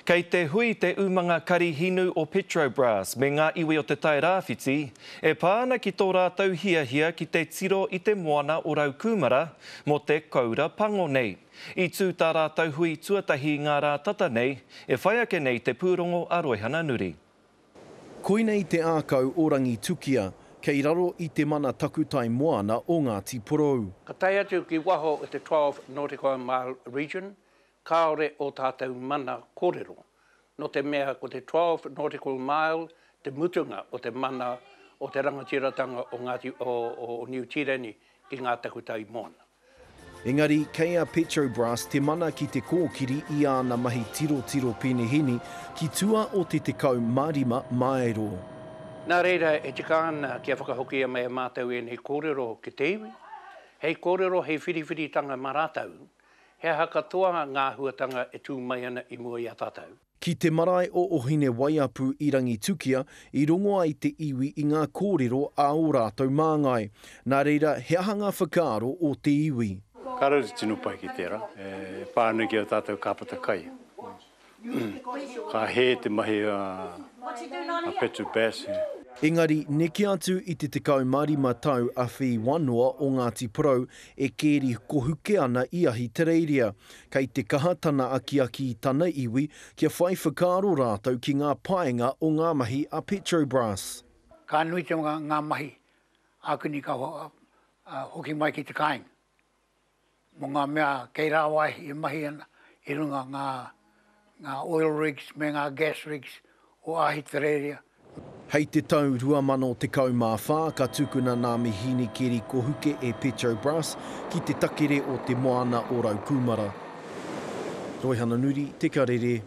Kei te hui te umanga karihinu o Petrobras me ngā iwi o te tai rāwhiti, e pāna ki tō rātau hiahia ki te tiro i te moana o Raukumara mo te Koura Pango nei. I tū tā rātau hui tuatahi ngā rā tata nei, e whai ake nei te pūrongo Aroihana Nuri. Koinei te ākau orangi tukia, kei raro i te mana takutai moana o Ngāti Porou. Ka tai atu ki waho o te 12 nautical mile region, kaore o tātou mana kōrero. No te mea ko te 12 nautical mile, te mutunga o te mana o te rangatiratanga o New Tireni ki ngā takutai moana. Engari, kei a Petrobras te mana ki te kōkiri i āna mahi tiro penehini ki tua o te tekau marima maero. Nā reira e te kāna kia whakahokia mai a mātou e nei kōrero ki te iwi. Hei kōrero hei whiriwhiritanga marātau. He hakatoa ngā huatanga e tū mai ana i mua i a tātou. Ki te marae o Ohine Waiapu i rangi tukia, i rongo ai te iwi i ngā kōrero a o rātou māngai. Nā reira, he ahanga whakaaro o te iwi. Ka rau tinu pai ki tērā, pānu ki o tātou kāpata kai. Ka he te mahi a Petrobras. Engari, neki atu i te tekau marima tau a whi wanoa o Ngāti Porou e kēri kohuke ana i ahi te reiria. Kei te kahatana aki tana iwi kia whai whakaaro rātou ki ngā paenga o ngā mahi a Petrobras. Ka nui te ngā mahi ākuni ka hoki mai ki te kāinga. Mo ngā mea kei rāwai i mahi ana i runga ngā oil rigs me ngā gas rigs o ahi te reiria. Hei te tau 2014, ka tukuna ngā mihini keri kohuke e Petrobras ki te takere o te moana o Raukumara. Roihana Nuri, Te Karere.